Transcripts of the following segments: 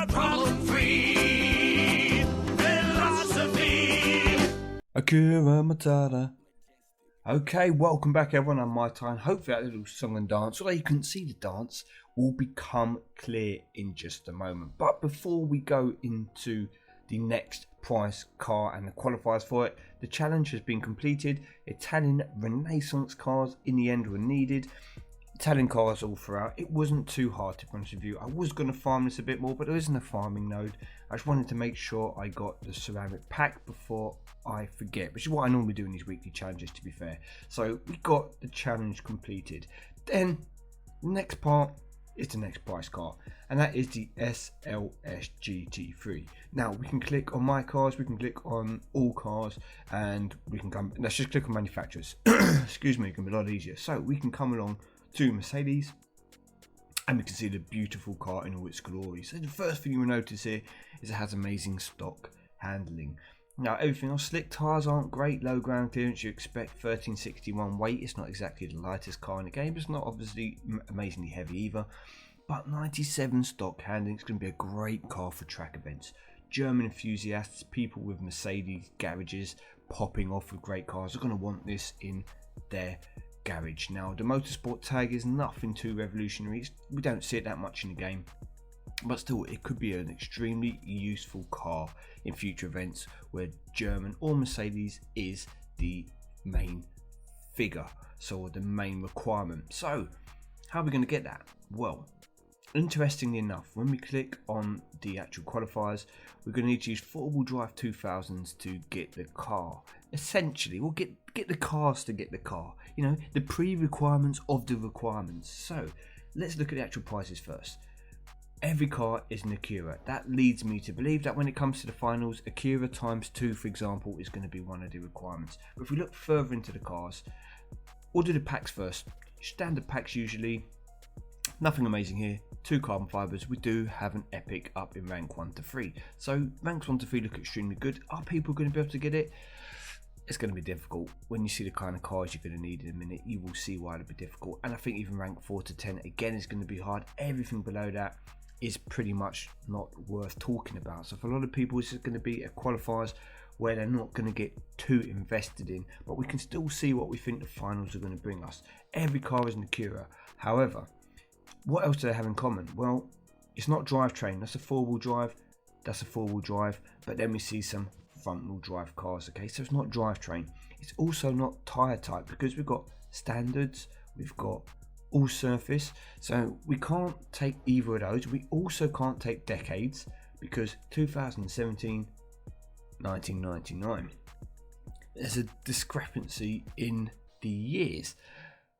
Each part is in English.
Problem-free philosophy. Acura Matata. Okay, welcome back everyone on MyTyme. Hopefully that little song and dance, although you couldn't see the dance, will become clear in just a moment. But before we go into the next prize car and the qualifiers for it, the challenge has been completed. Italian Renaissance cars in the end were needed. Italian cars all throughout. It wasn't too hard, to be honest with you. I was going to farm this a bit more, but there isn't a farming node. I just wanted to make sure I got the ceramic pack before I forget, which is what I normally do in these weekly challenges, to be fair. So we got the challenge completed. Then the next part is the next prize car, and that is the SLS GT3. Now we can click on my cars, we can click on all cars, and we can come, let's just click on manufacturers. Excuse me, it can be a lot easier. So we can come along to Mercedes and we can see the beautiful car in all its glory. So the first thing you will notice here is it has amazing stock handling. Now everything else, slick tyres aren't great, low ground clearance, you expect 1361 weight. It's not exactly the lightest car in the game, it's not obviously amazingly heavy either, but 97 stock handling. It's going to be a great car for track events. German enthusiasts, people with Mercedes garages popping off with great cars are going to want this in their garage. Now the motorsport tag is nothing too revolutionary, we don't see it that much in the game, but still it could be an extremely useful car in future events where German or Mercedes is the main figure, so the main requirement. So how are we going to get that? Well, interestingly enough, when we click on the actual qualifiers, we're going to need to use 4-wheel drive 2000s to get the car. Essentially, we'll get the cars to get the car, you know, the pre-requirements of the requirements. So let's look at the actual prices first. Every car is an Acura. That leads me to believe that when it comes to the finals, Acura times 2, for example, is going to be one of the requirements. But if we look further into the cars, we'll do the packs first. Standard packs usually, nothing amazing here. 2 carbon fibers. We do have an epic up in rank 1 to 3. So ranks 1 to 3 look extremely good. Are people going to be able to get it? It's going to be difficult. When you see the kind of cars you're going to need in a minute, you will see why it'll be difficult. And I think even rank 4 to 10 again is going to be hard. Everything below that is pretty much not worth talking about. So for a lot of people, this is going to be a qualifiers where they're not going to get too invested in, but we can still see what we think the finals are going to bring us. Every car is an Acura. However, what else do they have in common? Well, it's not drivetrain. That's a 4-wheel drive. That's a 4-wheel drive. But then we see some front-wheel drive cars. Okay, so it's not drivetrain. It's also not tyre type, because we've got standards, we've got all surface. So we can't take either of those. We also can't take decades, because 2017, 1999. There's a discrepancy in the years.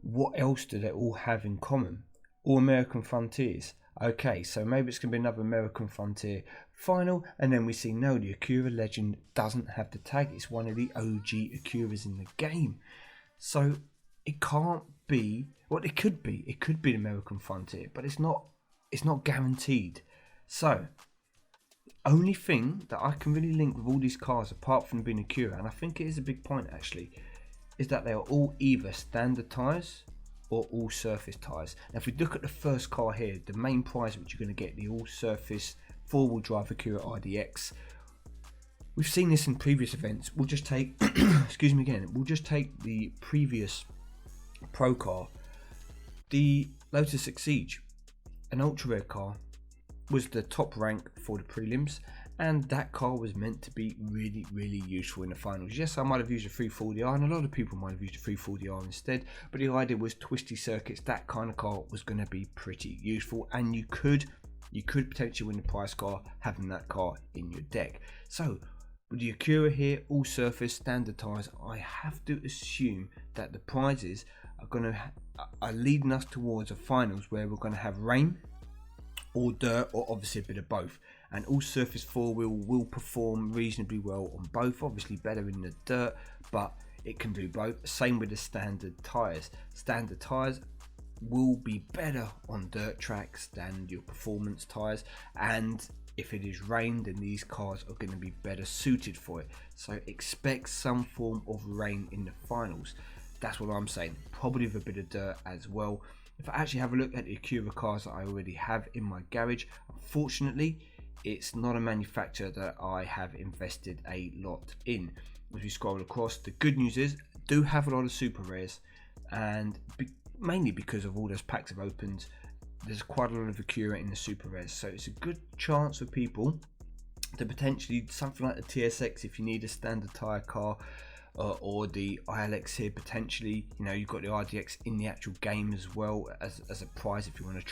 What else do they all have in common? All American Frontiers. Okay, so maybe it's going to be another American Frontier final, and then we see no, the Acura Legend doesn't have the tag. It's one of the OG Acuras in the game. So it can't be, well, it could be the American Frontier, but it's not guaranteed. So the only thing that I can really link with all these cars, apart from being Acura, and I think it is a big point actually, is that they are all either standard tyres or all surface tyres. Now if we look at the first car here, the main prize which you're going to get, the all surface 4-wheel drive Acura RDX, we've seen this in previous events. We'll just take excuse me again, we'll just take the previous pro car, the Lotus Exige, an ultra rare car, was the top rank for the prelims, and that car was meant to be really useful in the finals. Yes, I might have used a 340R, and a lot of people might have used a 340R instead, but the idea was twisty circuits. That kind of car was going to be pretty useful, and you could potentially win the prize car having that car in your deck. So with the Acura here, all surface standard tyres, I have to assume that the prizes are leading us towards a finals where we're going to have rain or dirt, or obviously a bit of both. And all surface 4-wheel will perform reasonably well on both, obviously better in the dirt, but it can do both. Same with the standard tyres. Standard tyres will be better on dirt tracks than your performance tyres, and if it is rain, then these cars are going to be better suited for it. So expect some form of rain in the finals. That's what I'm saying. Probably with a bit of dirt as well. If I actually have a look at the Acura cars that I already have in my garage, unfortunately, it's not a manufacturer that I have invested a lot in. As we scroll across, the good news is I do have a lot of super rares, and mainly because of all those packs have opened, there's quite a lot of Acura in the super rares, so it's a good chance for people to potentially something like the TSX if you need a standard tyre car, or the ILX here potentially. You know, you've got the RDX in the actual game as well as a prize if you want to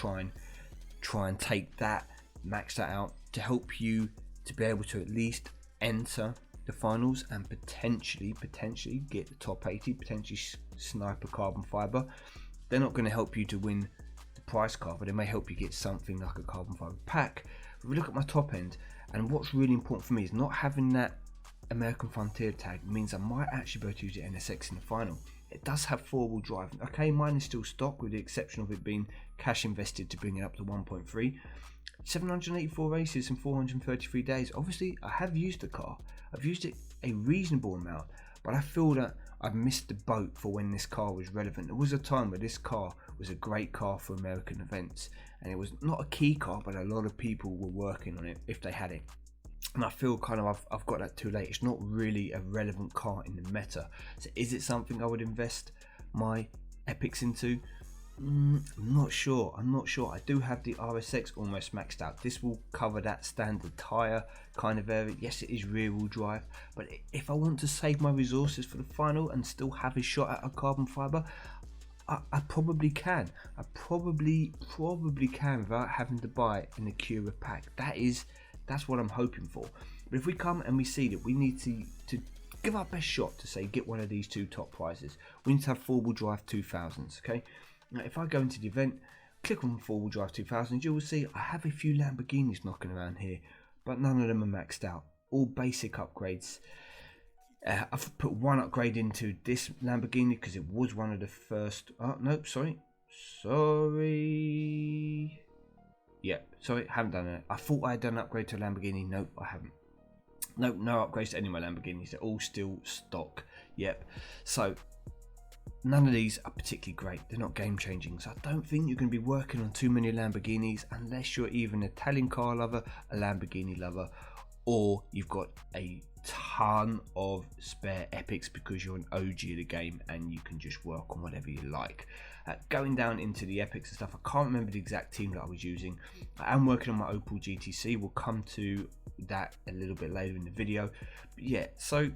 try and take that, max that out to help you to be able to at least enter the finals and potentially get the top 80, potentially snipe a carbon fiber. They're not going to help you to win the prize car, but they may help you get something like a carbon fiber pack. If we look at my top end, and what's really important for me is not having that American Frontier tag means I might actually be able to use the NSX in the final. It does have 4-wheel drive. Okay, mine is still stock with the exception of it being cash invested to bring it up to 1.3. 784 races in 433 days. Obviously, I have used the car. I've used it a reasonable amount, but I feel that I've missed the boat for when this car was relevant. There was a time where this car was a great car for American events, and it was not a key car, but a lot of people were working on it if they had it. And I feel kind of I've got that too late. It's not really a relevant car in the meta. So is it something I would invest my epics into? I'm not sure. I do have the RSX almost maxed out. This will cover that standard tyre kind of area. Yes, it is rear wheel drive, but if I want to save my resources for the final and still have a shot at a carbon fiber, I probably can. I probably can without having to buy an Acura pack. That's what I'm hoping for. But if we come and we see that we need to give our best shot to say get one of these two top prizes, we need to have 4-wheel drive 2000s. Okay. Now, if I go into the event, click on 4-wheel drive 2000s, you will see I have a few Lamborghinis knocking around here, but none of them are maxed out. All basic upgrades. I've put one upgrade into this Lamborghini because it was one of the first. Oh, no, sorry. Yep, sorry, haven't done it. I thought I had done an upgrade to a Lamborghini. Nope, I haven't. Nope, no upgrades to any of my Lamborghinis. They're all still stock. Yep. So none of these are particularly great. They're not game changing. So I don't think you're going to be working on too many Lamborghinis unless you're either an Italian car lover, a Lamborghini lover, or you've got a ton of spare epics because you're an OG of the game and you can just work on whatever you like. Going down into the epics and stuff, I can't remember the exact team that I was using. I am working on my Opel GTC. We'll come to that a little bit later in the video. But yeah, so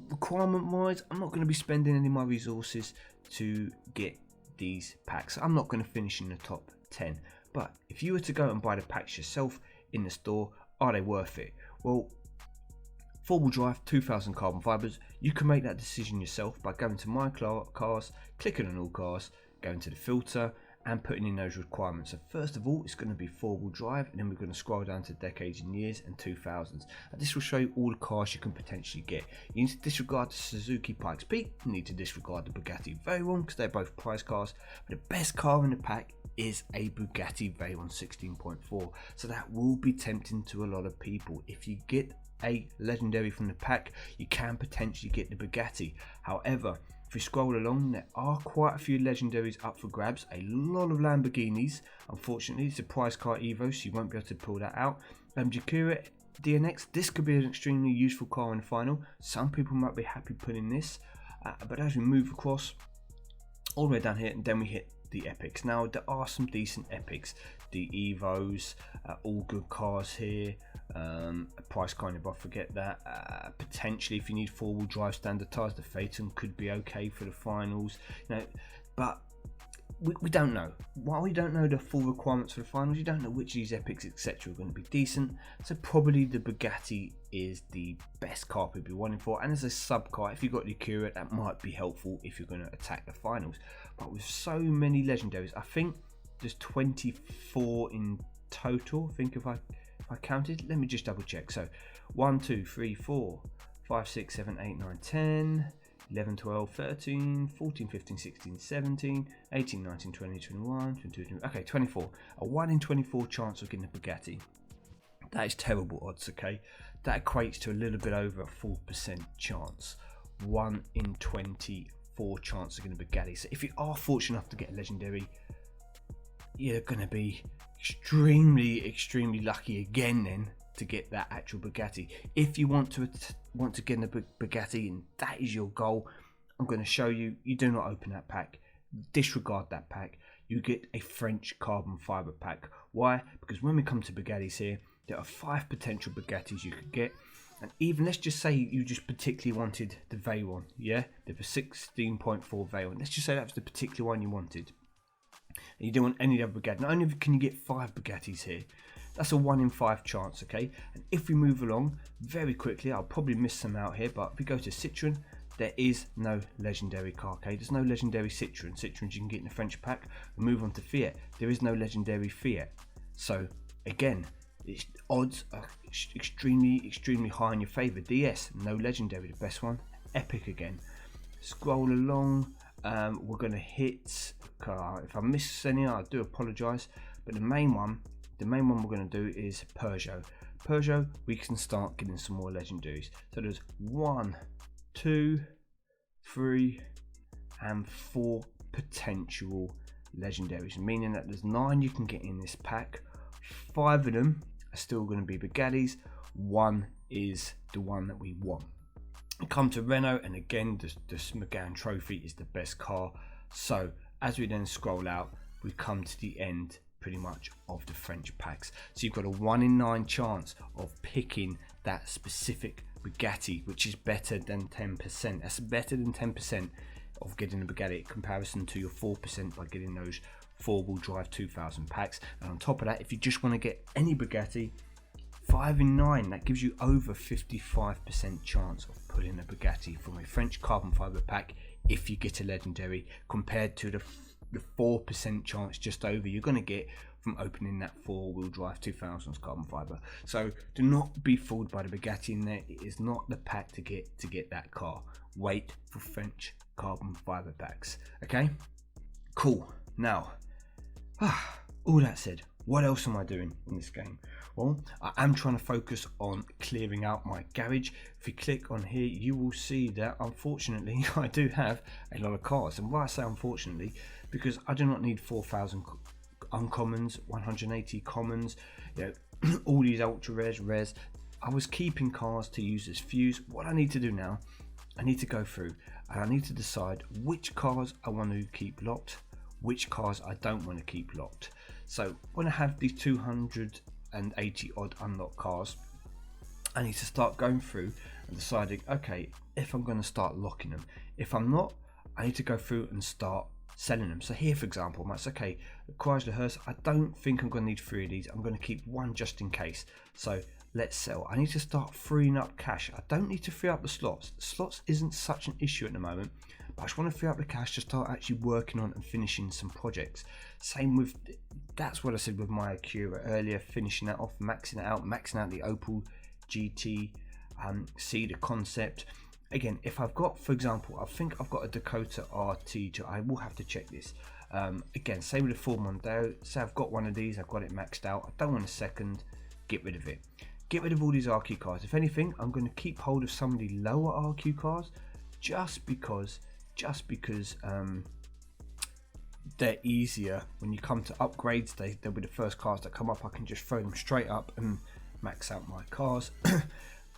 requirement wise, I'm not going to be spending any of my resources to get these packs. I'm not going to finish in the top 10, but if you were to go and buy the packs yourself in the store, are they worth it? Well, 4-wheel drive 2000 carbon fibers, you can make that decision yourself by going to My Cars, clicking on all cars, going to the filter and putting in those requirements. So first of all, it's going to be 4-wheel drive, and then we're going to scroll down to decades and years and 2000s. And this will show you all the cars you can potentially get. You need to disregard the Suzuki Pikes Peak, you need to disregard the Bugatti Veyron because they're both prize cars, but the best car in the pack is a Bugatti Veyron 16.4. So that will be tempting to a lot of people. If you get a legendary from the pack, you can potentially get the Bugatti. However, if we scroll along, there are quite a few legendaries up for grabs. A lot of Lamborghinis. Unfortunately, it's a prize car Evo, so you won't be able to pull that out. Acura DNX, this could be an extremely useful car in the final. Some people might be happy putting this, but as we move across all the way down here, and then we hit the epics. Now there are some decent epics. The Evos, all good cars here. A price kind of, I forget that. Potentially, if you need 4-wheel drive standard tyres, the Phaeton could be okay for the finals. You know, but we don't know. While we don't know the full requirements for the finals, you don't know which of these epics, etc., are going to be decent. So probably the Bugatti is the best car people be wanting for. And as a sub car, if you've got the Acura, that might be helpful if you're going to attack the finals. But with so many legendaries, I think there's 24 in total. I think if I counted, let me just double check. So 1, 2, 3, 4, 5, 6, 7, 8, 9, 10, 11, 12, 13, 14, 15, 16, 17, 18, 19, 20, 21, 22, 23, okay, 24. A 1 in 24 chance of getting a Bugatti. That is terrible odds, okay? That equates to a little bit over a 4% chance. 1 in 24 chance of getting a Bugatti. So if you are fortunate enough to get a legendary, you're going to be extremely lucky again then to get that actual Bugatti. If you want to get in a Bugatti and that is your goal, I'm going to show you. You do not open that pack. Disregard that pack. You get a French carbon fiber pack. Why? Because when we come to Bugattis here, there are 5 potential Bugattis you could get. And even, let's just say you just particularly wanted the Veyron, yeah? The 16.4 Veyron. Let's just say that was the particular one you wanted. And you don't want any other Bugatti. Not only can you get 5 Bugattis here, that's a 1 in 5 chance, okay? And if we move along very quickly, I'll probably miss some out here, but if we go to Citroën, there is no legendary car, okay? There's no legendary Citroën. Citroëns you can get in the French pack. We move on to Fiat. There is no legendary Fiat. So, again, its odds are extremely high in your favour. DS, no legendary. The best one, Epic again. Scroll along. We're going to hit, if I miss any, I do apologise, but the main one we're going to do is Peugeot. Peugeot, we can start getting some more legendaries. So there's 1, 2, 3 and 4 potential legendaries, meaning that there's 9 you can get in this pack. 5 of them are still going to be Bugattis. 1 is the one that we want. Come to Renault, and again the Megane Trophy is the best car. So as we then scroll out, we come to the end pretty much of the French packs. So you've got a 1 in 9 chance of picking that specific Bugatti, which is better than 10%. That's better than 10% of getting a Bugatti in comparison to your 4% by getting those 4-wheel drive 2000 packs. And on top of that, if you just want to get any Bugatti, 5 in 9, that gives you over 55% chance of pulling a Bugatti from a French carbon fiber pack if you get a legendary, compared to the 4% chance just over you're going to get from opening that 4-wheel drive 2000s carbon fiber. So do not be fooled by the Bugatti in there. It is not the pack to get that car. Wait for French carbon fiber packs. Okay, cool. Now, all that said, what else am I doing in this game? Well, I am trying to focus on clearing out my garage. If you click on here, you will see that unfortunately I do have a lot of cars. And why I say unfortunately, because I do not need 4,000 uncommons, 180 commons, you know, all these ultra rares. I was keeping cars to use as fuse. What I need to do now, I need to go through and I need to decide which cars I want to keep locked, which cars I don't want to keep locked. So when I have these 280 odd unlocked cars, I need to start going through and deciding, okay, if I'm going to start locking them. If I'm not, I need to go through and start selling them. So here, for example, that's okay, Chrysler Hearse, I don't think I'm going to need 3 of these. I'm going to keep 1 just in case. So let's sell. I need to start freeing up cash. I don't need to free up the slots. The slots isn't such an issue at the moment, but I just want to free up the cash to start actually working on and finishing some projects. Same with, that's what I said with my Acura earlier, finishing that off, maxing out the Opel GT, see the concept. Again, if I've got, for example, I think I've got a Dakota RT, I will have to check this. Again, same with the Ford Mondeo, say I've got one of these, I've got it maxed out, I don't want a second, get rid of it. Get rid of all these RQ cars. If anything, I'm going to keep hold of some of the lower RQ cars just because they're easier. When you come to upgrades, they'll be the first cars that come up. I can just throw them straight up and max out my cars.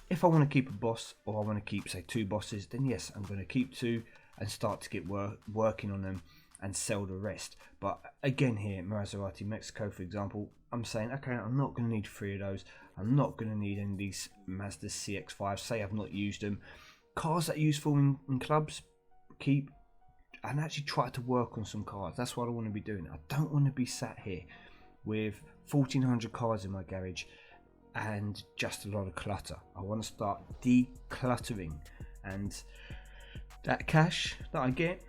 If I want to keep a boss, or I want to keep, say, 2 bosses, then yes, I'm going to keep 2 and start to get working on them and sell the rest. But again, here Maserati Mexico, for example, I'm saying, okay, I'm not going to need 3 of those. I'm not going to need any of these Mazda CX-5. Say I've not used them. Cars that are useful in clubs, keep, and actually try to work on some cars. That's what I want to be doing. I don't want to be sat here with 1,400 cars in my garage and just a lot of clutter. I want to start decluttering, and that cash that I get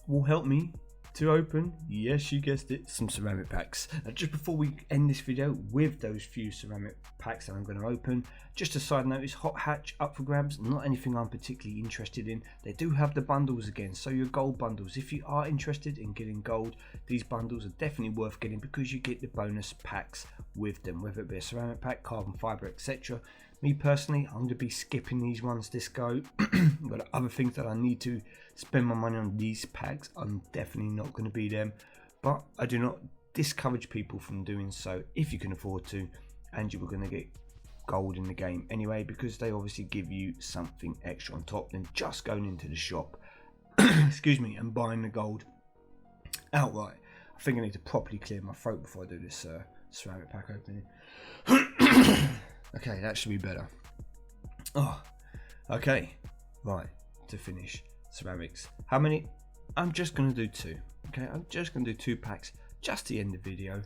will help me to open, yes, you guessed it, some ceramic packs. Just before we end this video with those few ceramic packs that I'm going to open, just a side notice, hot hatch up for grabs, not anything I'm particularly interested in. They do have the bundles again, so your gold bundles, if you are interested in getting gold, these bundles are definitely worth getting because you get the bonus packs with them, whether it be a ceramic pack, carbon fiber, etc. Me personally, I'm going to be skipping these ones this go. But other things that I need to spend my money on, these packs, I'm definitely not going to be them. But I do not discourage people from doing so if you can afford to, and you were going to get gold in the game anyway, because they obviously give you something extra on top than just going into the shop excuse me, and buying the gold outright. I think I need to properly clear my throat before I do this ceramic pack opening. Okay, that should be better. Oh, okay, right, to finish ceramics. How many? I'm just going to do 2. Okay, I'm just going to do 2 packs just to end the video.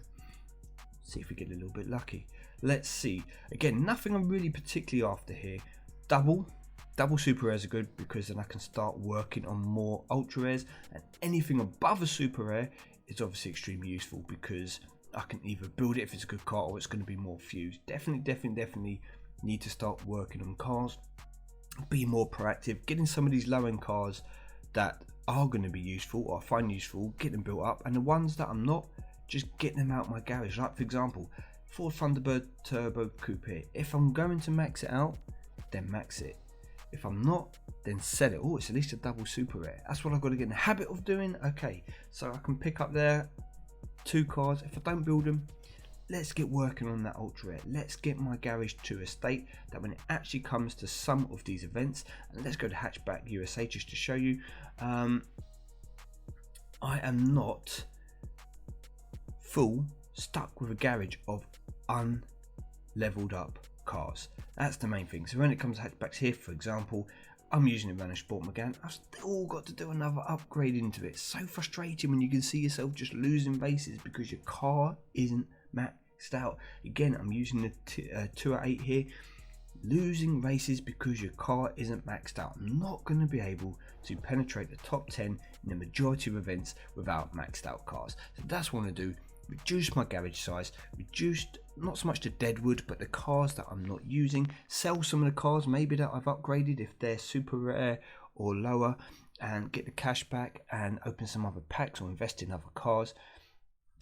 See if we get a little bit lucky. Let's see. Again, nothing I'm really particularly after here. Double super rares are good, because then I can start working on more ultra rares, and anything above a super rare is obviously extremely useful, because I can either build it if it's a good car, or it's going to be more fused. Definitely need to start working on cars, be more proactive, getting some of these low end cars that are going to be useful, or I find useful, get them built up, and the ones that I'm not, just getting them out my garage. Like for example, Ford Thunderbird Turbo Coupe here. If I'm going to max it out, then max it. If I'm not, then sell it. Oh, it's at least a double super rare. That's what I've got to get in the habit of doing. Okay, so I can pick up there 2 cars. If I don't build them, let's get working on that ultra rare. Let's get my garage to a state that when it actually comes to some of these events, and let's go to Hatchback USA just to show you, I am not stuck with a garage of unleveled up cars. That's the main thing. So when it comes to hatchbacks here, for example, I'm using a Vanish Sport Megane. I've still got to do another upgrade into it. So frustrating when you can see yourself just losing races because your car isn't maxed out. Again, I'm using the 2/8 here. Losing races because your car isn't maxed out. I'm not going to be able to penetrate the top 10 in the majority of events without maxed out cars. So that's what I want to do. Reduce my garage size, reduce not so much the deadwood, but the cars that I'm not using. Sell some of the cars maybe that I've upgraded if they're super rare or lower, and get the cash back and open some other packs or invest in other cars,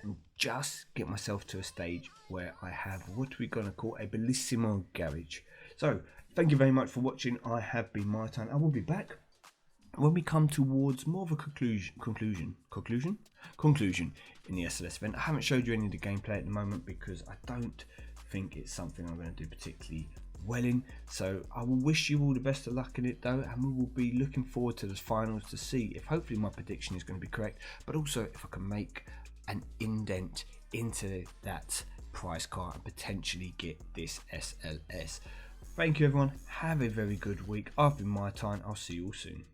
and just get myself to a stage where I have what we're going to call a bellissimo garage. So thank you very much for watching. I have been MyTyme. I will be back when we come towards more of a conclusion in the SLS event. I haven't showed you any of the gameplay at the moment because I don't think it's something I'm going to do particularly well in. So I will wish you all the best of luck in it though, and we will be looking forward to the finals to see if hopefully my prediction is going to be correct, but also if I can make an indent into that price car and potentially get this SLS. Thank you everyone, have a very good week. I've been MyTyme, I'll see you all soon.